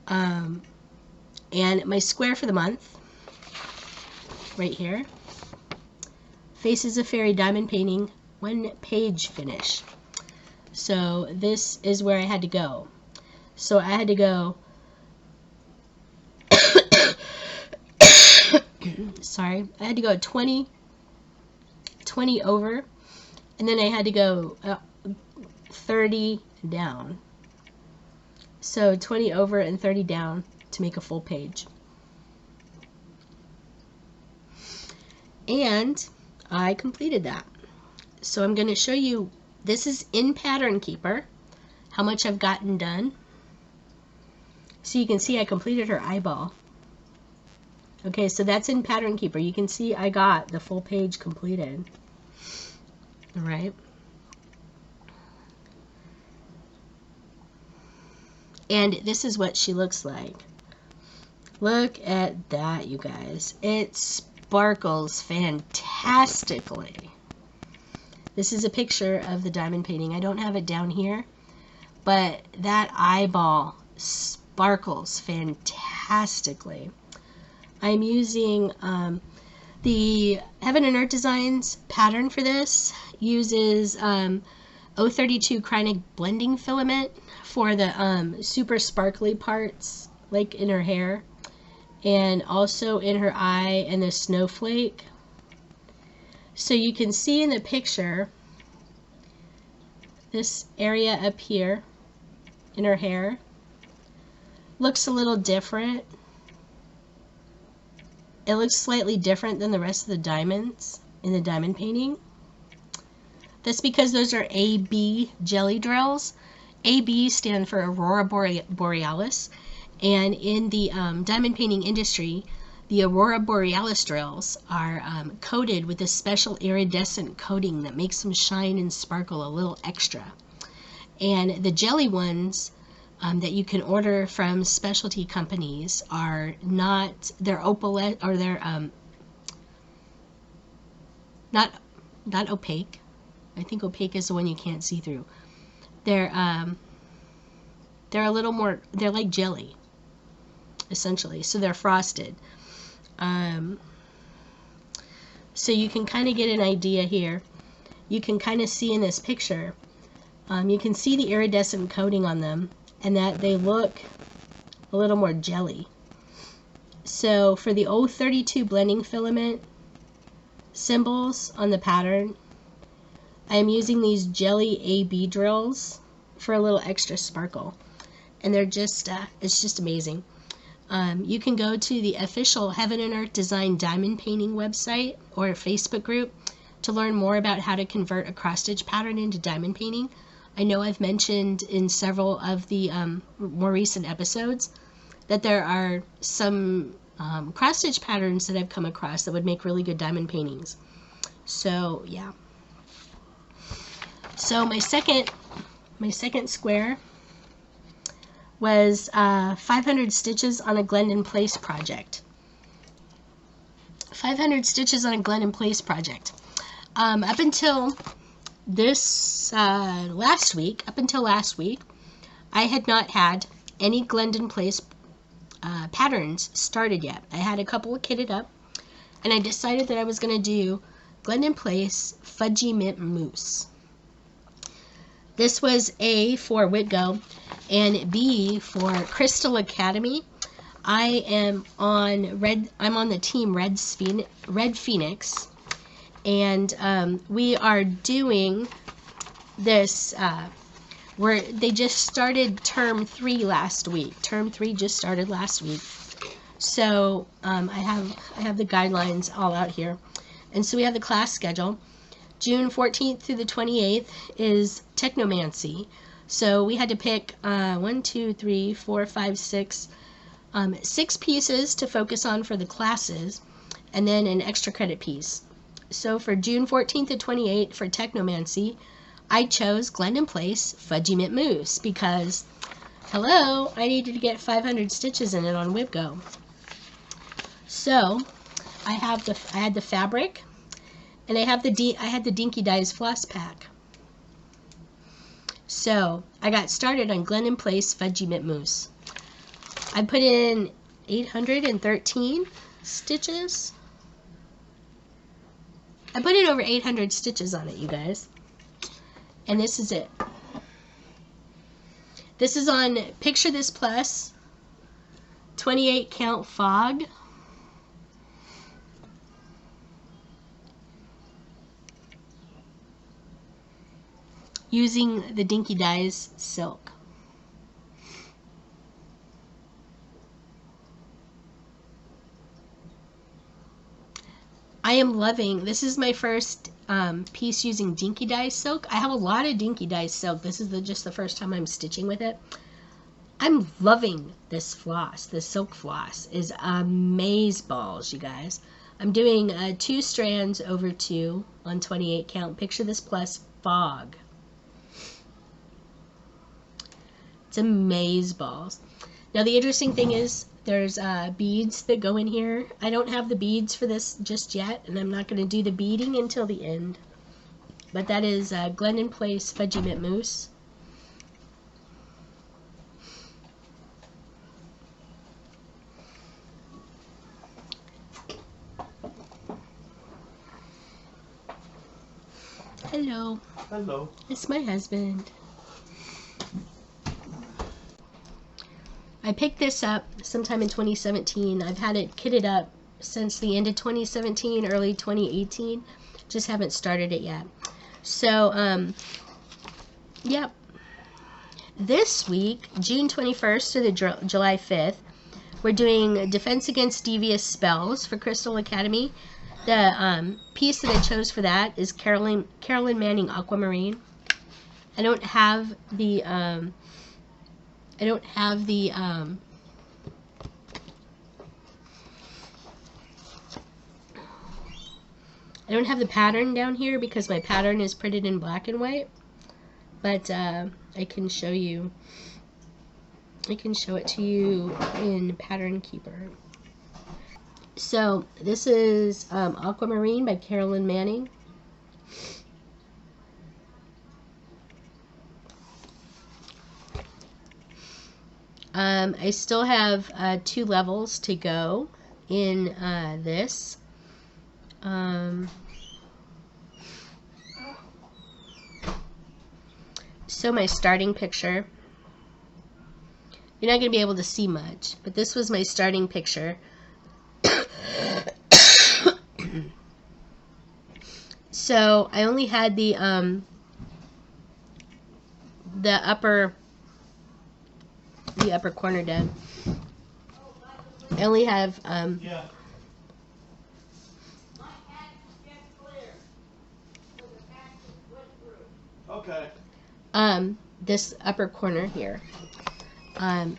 And my square for the month, right here, Faces of Fairy diamond painting, 1 page finish. So this is where I had to go. So I had to go sorry, I had to go 20 over, and then I had to go 30 down. So 20 over and 30 down to make a full page. And I completed that. So I'm going to show you, this is in Pattern Keeper, how much I've gotten done. So you can see I completed her eyeball. Okay, so that's in Pattern Keeper. You can see I got the full page completed. All right. And this is what she looks like. Look at that, you guys. It sparkles fantastically. This is a picture of the diamond painting. I don't have it down here, but that eyeball sparkles fantastically. I'm using the Heaven and Earth Designs pattern for this. Uses 032 Cunning blending filament for the super sparkly parts, like in her hair, and also in her eye and the snowflake. So you can see in the picture, this area up here in her hair looks a little different. It looks slightly different than the rest of the diamonds in the diamond painting. That's because those are AB jelly drills. AB stand for Aurora Borealis, and in the diamond painting industry, the Aurora Borealis drills are coated with a special iridescent coating that makes them shine and sparkle a little extra. And the jelly ones that you can order from specialty companies are not, they're opalescent, or they're not opaque. I think opaque is the one you can't see through. They're a little more, they're like jelly, essentially. So they're frosted. So you can kind of get an idea here. You can kind of see in this picture, you can see the iridescent coating on them, and that they look a little more jelly. So for the 032 blending filament symbols on the pattern, I am using these jelly AB drills for a little extra sparkle, and they're just it's just amazing. You can go to the official Heaven and Earth Design diamond painting website or Facebook group to learn more about how to convert a cross stitch pattern into diamond painting. I know I've mentioned in several of the more recent episodes that there are some cross stitch patterns that I've come across that would make really good diamond paintings. So yeah. So my second square was 500 stitches on a Glendon Place project. 500 stitches on a Glendon Place project. Up until this last week, I had not had any Glendon Place patterns started yet. I had a couple of kitted up, and I decided that I was going to do Glendon Place Fudgy Mint Mousse. This was A for WIPGO and B for Crystal Academy. I am on I'm on the team Red Phoenix, and we are doing this. They just started term 3 last week. Term 3 just started last week. So I have the guidelines all out here, and so we have the class schedule. June 14th through the 28th is Technomancy. So we had to pick 1, 2, 3, 4, 5, 6, 6 pieces to focus on for the classes, and then an extra credit piece. So for June 14th to 28th for Technomancy, I chose Glendon Place Fudgy Mint Mousse because, hello, I needed to get 500 stitches in it on WIPGO. So I had the fabric, and I had the Dinky Dyes floss pack. So I got started on Glendon Place Fudgy Mint Mousse. I put in 813 stitches. I put in over 800 stitches on it, you guys. And this is it. This is on Picture This Plus 28 count fog. Using the Dinky Dyes silk. I am loving, this is my first piece using Dinky Dyes silk. I have a lot of Dinky Dyes silk. This is just the first time I'm stitching with it. I'm loving this floss. This silk floss is amazeballs, you guys. I'm doing 2 strands over 2 on 28 count. Picture This Plus fog. It's amazeballs. Now the interesting thing is there's beads that go in here. I don't have the beads for this just yet, and I'm not going to do the beading until the end. But that is Glendon Place Fudgy Mint Mousse. Hello. Hello. It's my husband. I picked this up sometime in 2017. I've had it kitted up since the end of 2017, early 2018. Just haven't started it yet. So, yep. This week, June 21st to the July 5th, we're doing Defense Against Devious Spells for Crystal Academy. The piece that I chose for that is Carolyn Manning Aquamarine. I don't have the pattern down here because my pattern is printed in black and white, but I can show you. I can show it to you in Pattern Keeper. So this is Aquamarine by Carolyn Manning. I still have 2 levels to go in this. So my starting picture, you're not going to be able to see much, but this was my starting picture. So I only had the upper corner done. I only have Yeah. Okay. This upper corner here. And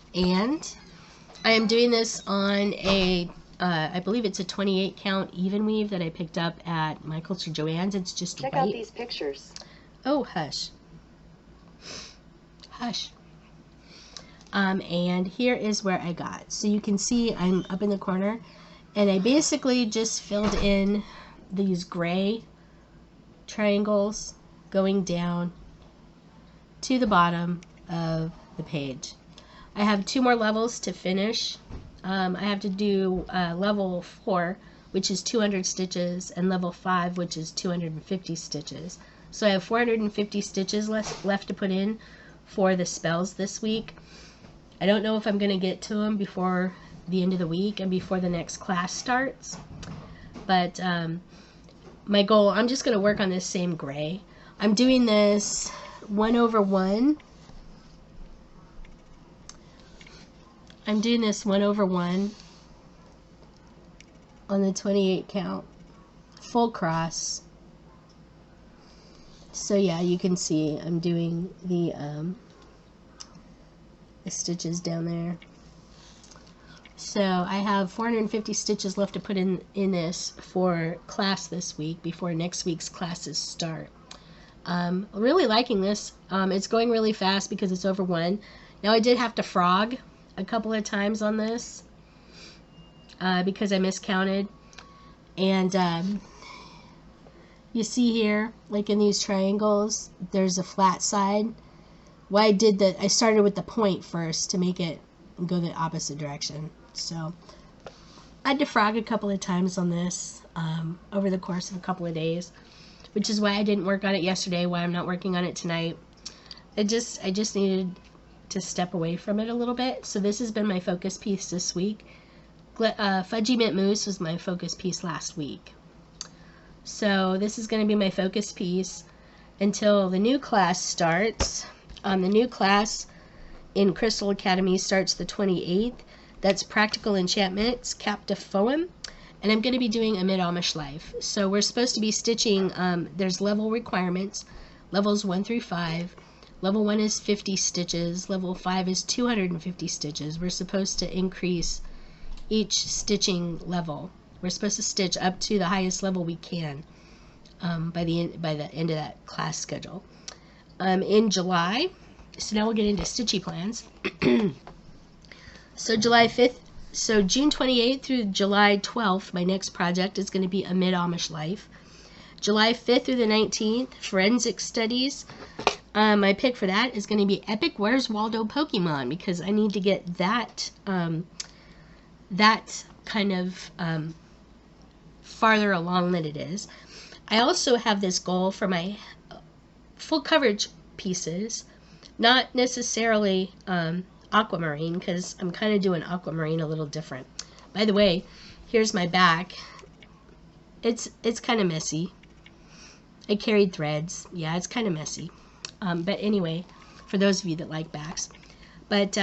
I am doing this on a I believe it's a 28 count even weave that I picked up at Michael's or Joann's. It's just Check white. out these pictures. Oh, hush. Hush. And here is where I got. So you can see I'm up in the corner, and I basically just filled in these gray triangles going down to the bottom of the page. I have 2 more levels to finish. I have to do level 4, which is 200 stitches, and level 5, which is 250 stitches. So I have 450 stitches left to put in for the spells this week. I don't know if I'm going to get to them before the end of the week and before the next class starts, but my goal, I'm just going to work on this same gray. I'm doing this 1/1. I'm doing this 1/1 on the 28 count, full cross. So yeah, you can see I'm doing the stitches down there. So I have 450 stitches left to put in this for class this week before next week's classes start. Really liking this. It's going really fast because it's over 1. Now I did have to frog a couple of times on this because I miscounted, and you see here, like in these triangles, there's a flat side. Why I did that, I started with the point first to make it go the opposite direction. So I had to frog a couple of times on this over the course of a couple of days, which is why I didn't work on it yesterday, why I'm not working on it tonight. I just needed to step away from it a little bit. So this has been my focus piece this week. Fudgy Mint Mousse was my focus piece last week. So this is going to be my focus piece until the new class starts. The new class in Crystal Academy starts the 28th. That's Practical Enchantments, Captive Foam. And I'm going to be doing a Mid-Amish Life. So we're supposed to be stitching, there's level requirements, levels 1 through 5. Level 1 is 50 stitches, level 5 is 250 stitches. We're supposed to increase each stitching level. We're supposed to stitch up to the highest level we can by the end of that class schedule. In July, so now we'll get into stitchy plans. So July 5th, so June 28th through July 12th, my next project is going to be a Mid-Amish Life. July 5th through the 19th, Forensic Studies. My pick for that is going to be Epic Where's Waldo Pokemon, because I need to get that that kind of farther along than it is. I also have this goal for my full coverage pieces, not necessarily aquamarine, because I'm kind of doing aquamarine a little different. By the way, here's my back. It's kind of messy. I carried threads. Yeah, it's kind of messy. But anyway, for those of you that like backs. But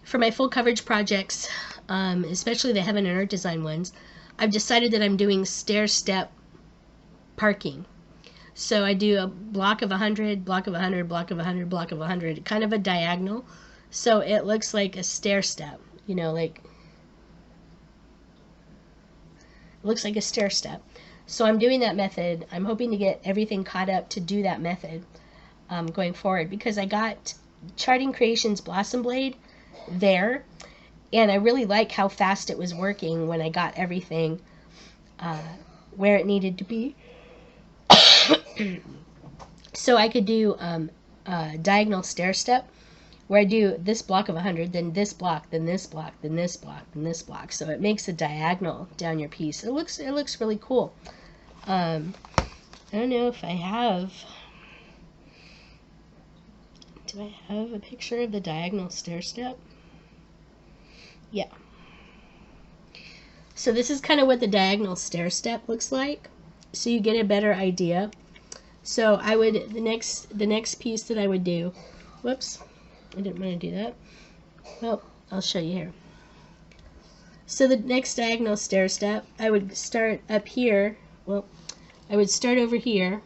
for my full coverage projects, especially the Heaven and Earth Design ones, I've decided that I'm doing stair-step parking. So I do a block of 100, block of 100, block of 100, block of 100, kind of a diagonal. So it looks like a stair-step, you know, like, it looks like a stair-step. So I'm doing that method. I'm hoping to get everything caught up to do that method going forward, because I got Charting Creations Blossom Blade there, and I really like how fast it was working when I got everything where it needed to be. So I could do diagonal stair step, where I do this block of 100, then this block, then this block, then this block, then this block. So it makes a diagonal down your piece. It looks really cool. I don't know if I have. Do I have a picture of the diagonal stair step? Yeah. So this is kind of what the diagonal stair step looks like, so you get a better idea. So I would, the next piece that I would do, whoops, I didn't want to do that. Well, I'll show you here. So the next diagonal stair step, I would start up here. Well, I would start over here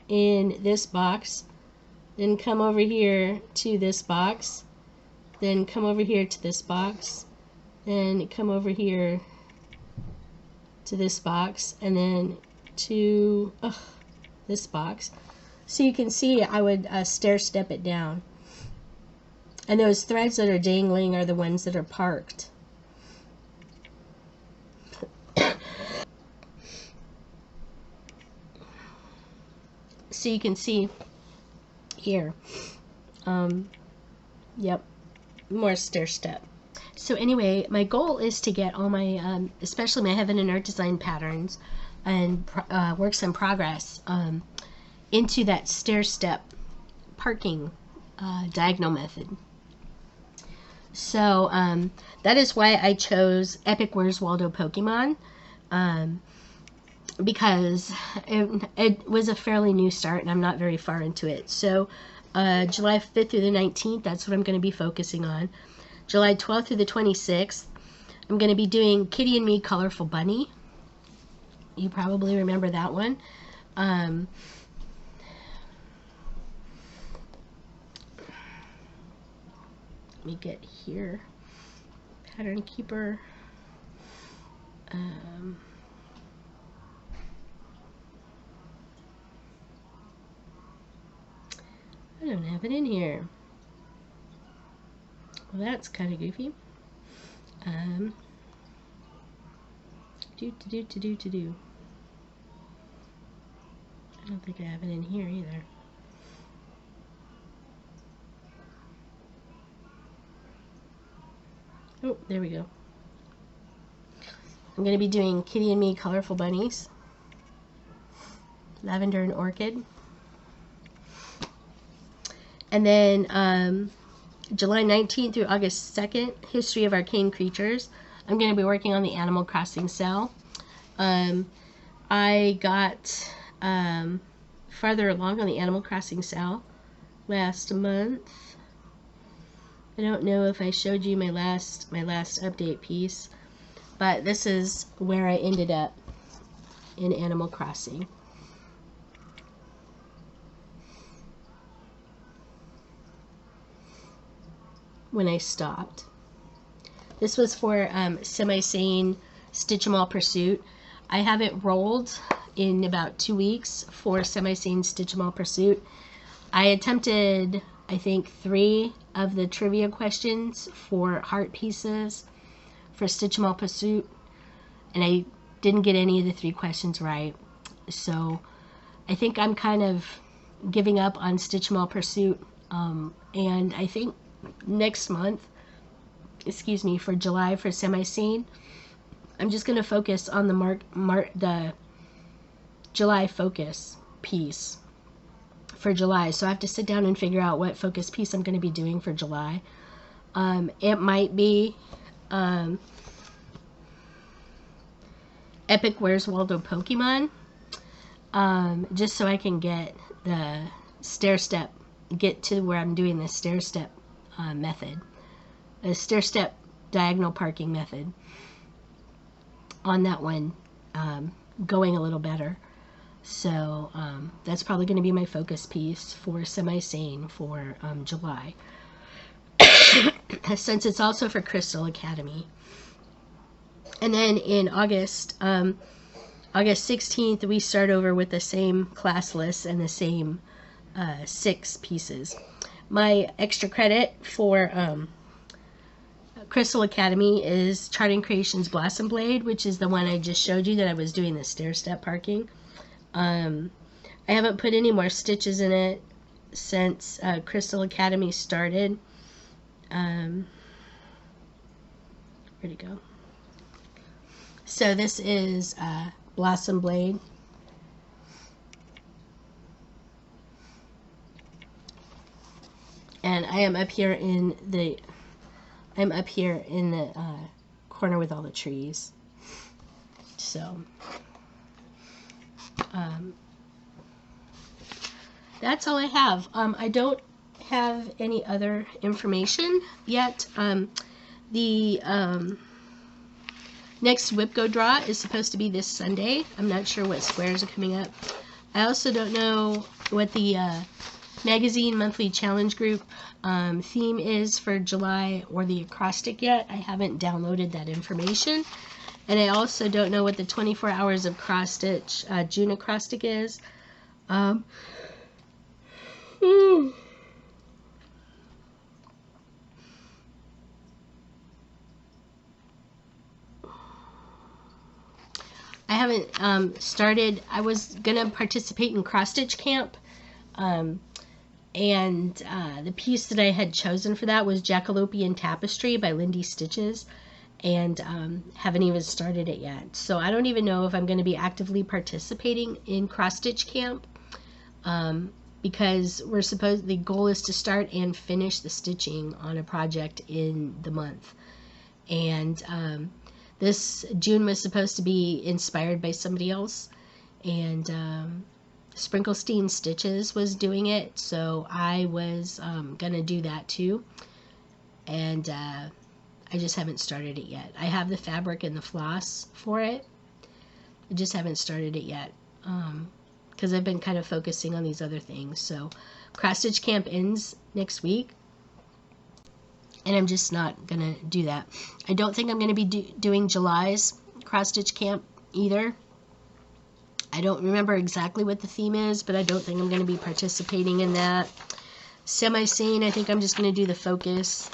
in this box, then come over here to this box, then come over here to this box, then come over here to this box and then to this box. So you can see I would stair step it down. And those threads that are dangling are the ones that are parked. So you can see here, yep, more stair step. So anyway, my goal is to get all my, especially my Heaven and Earth design patterns and works in progress into that stair step parking diagonal method. So that is why I chose Epic Where's Waldo Pokemon, because it was a fairly new start and I'm not very far into it. So July 5th through the 19th, that's what I'm going to be focusing on. July 12th through the 26th, I'm going to be doing Kitty and Me Colorful Bunny. You probably remember that one. Let me get here. Pattern Keeper. I don't have it in here. Well, that's kind of goofy. Do. I don't think I have it in here either. Oh, there we go. I'm going to be doing Kitty and Me Colorful Bunnies. Lavender and Orchid. And then July 19th through August 2nd, History of Arcane Creatures. I'm going to be working on the Animal Crossing cell. I got farther along on the Animal Crossing cell last month. I don't know if I showed you my last update piece, but this is where I ended up in Animal Crossing. When I stopped. This was for Semi-Sane Stitch 'em All Pursuit. I have it rolled in about 2 weeks for Semi-Sane Stitch 'em All Pursuit. I attempted, I think, 3 of the trivia questions for heart pieces for Stitch 'em All Pursuit, and I didn't get any of the 3 questions right. So I think I'm kind of giving up on Stitch 'em All Pursuit, and I think next month, excuse me, for July for Semi-Sane, I'm just going to focus on the July focus piece for July. So I have to sit down and figure out what focus piece I'm going to be doing for July. It might be Epic Where's Waldo Pokemon, just so I can get the stair step, get to where I'm doing the stair step method, a stair step diagonal parking method on that one, going a little better. So that's probably going to be my focus piece for Semi-Sane for July, since it's also for Crystal Academy. And then in August, August 16th, we start over with the same class list and the same 6 pieces. My extra credit for Crystal Academy is Charting Creations Blossom Blade, which is the one I just showed you that I was doing the stair step parking. I haven't put any more stitches in it since Crystal Academy started. Where'd it go? So this is Blossom Blade. And I am up here in the corner with all the trees. So that's all I have. I don't have any other information yet. The next WIPGO draw is supposed to be this Sunday. I'm not sure what squares are coming up. I also don't know what the magazine monthly challenge group theme is for July or the acrostic yet. I haven't downloaded that information. And I also don't know what the 24 hours of cross stitch June acrostic is. I haven't started. I was gonna participate in cross stitch camp, and the piece that I had chosen for that was Jackalopian Tapestry by Lindy Stitches, and haven't even started it yet. So I don't even know if I'm going to be actively participating in cross stitch camp, because the goal is to start and finish the stitching on a project in the month, and this June was supposed to be inspired by somebody else, and Sprinklestein Stitches was doing it, so I was gonna do that too, and I just haven't started it yet. I have the fabric and the floss for it. I just haven't started it yet, because I've been kind of focusing on these other things. So cross stitch camp ends next week, and I'm just not gonna do that. I don't think I'm gonna be doing July's cross stitch camp either. I don't remember exactly what the theme is, but I don't think I'm gonna be participating in that. Semi-sane, I think I'm just gonna do the focus.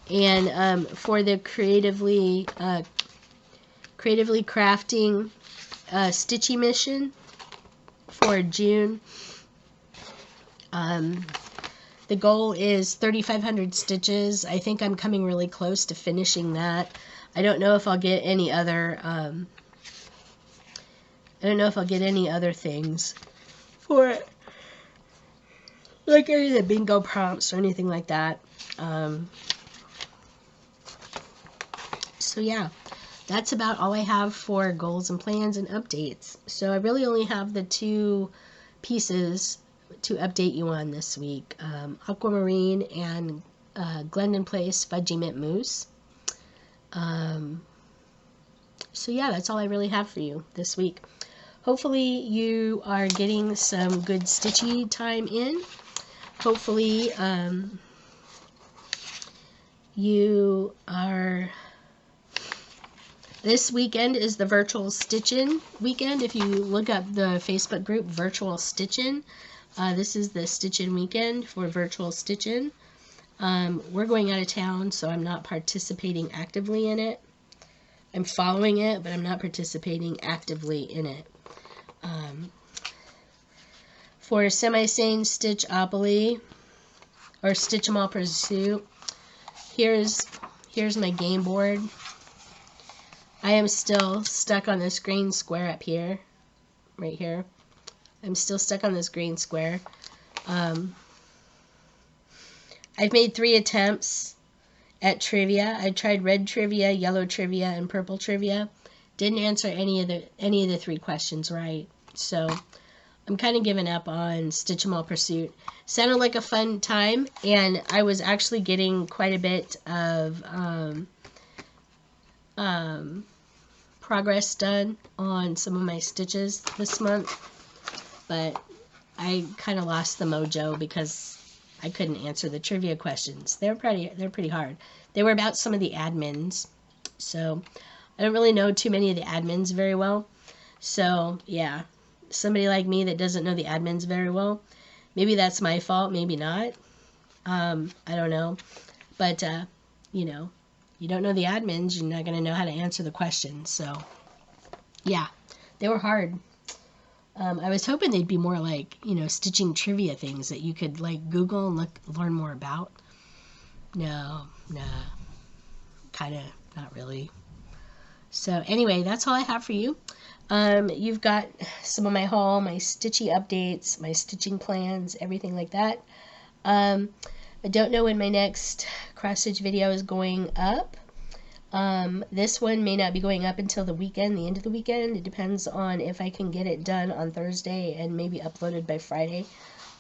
And for the creatively crafting stitchy mission for June, the goal is 3,500 stitches. I think I'm coming really close to finishing that. I don't know if I'll get any other things for it, like any of the bingo prompts or anything like that. So yeah, that's about all I have for goals and plans and updates. So I really only have the two pieces to update you on this week, Aquamarine and Glendon Place Fudgy Mint Mousse. So yeah, that's all I really have for you this week. Hopefully you are getting some good stitchy time in. Hopefully you are... This weekend is the virtual stitching weekend. If you look up the Facebook group Virtual Stitching, this is the stitching weekend for virtual stitching. We're going out of town, so I'm not participating actively in it. I'm following it, but I'm not participating actively in it. For Semi-Sane Stitchopoly, or Stitch 'em All Pursuit, here's my game board. I am still stuck on this green square up here, right here. I'm still stuck on this green square. I've made 3 attempts at trivia. I tried red trivia, yellow trivia, and purple trivia. Didn't answer any of the 3 questions right. So I'm kind of giving up on Stitch 'em All Pursuit. Sounded like a fun time, and I was actually getting quite a bit of progress done on some of my stitches this month, but I kind of lost the mojo because I couldn't answer the trivia questions. They're pretty hard. They were about some of the admins, so I don't really know too many of the admins very well. So yeah, somebody like me that doesn't know the admins very well, maybe that's my fault, maybe not. I don't know, but you know, you don't know the admins, you're not going to know how to answer the questions. So yeah, they were hard. I was hoping they'd be more like, you know, stitching trivia things that you could like Google and learn more about. No, nah, kind of not really. So anyway, that's all I have for you. You've got some of my haul, my stitchy updates, my stitching plans, everything like that. I don't know when my next cross stitch video is going up. This one may not be going up until the weekend, the end of the weekend. It depends on if I can get it done on Thursday and maybe uploaded by Friday.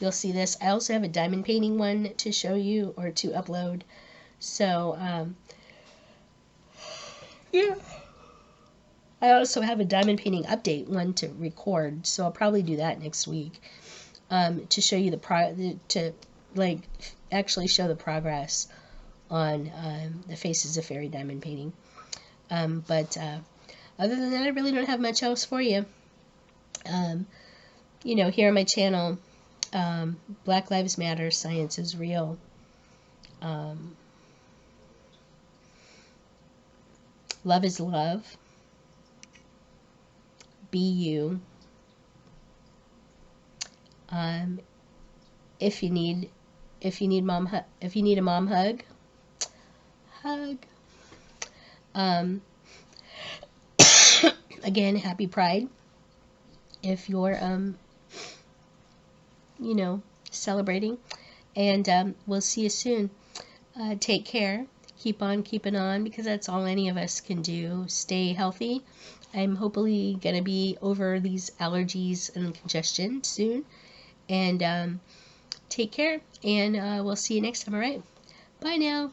You'll see this. I also have a diamond painting one to show you, or to upload. So, yeah. I also have a diamond painting update one to record, so I'll probably do that next week, to show you actually show the progress on the Faces of Fairy diamond painting. But Other than that, I really don't have much else for you. You know, here on my channel, Black Lives Matter, Science is Real. Love is Love. Be You. If you need a mom hug, again, happy Pride. If you're you know, celebrating, and we'll see you soon. Take care. Keep on keeping on, because that's all any of us can do. Stay healthy. I'm hopefully going to be over these allergies and congestion soon. And take care, and we'll see you next time, all right? Bye now.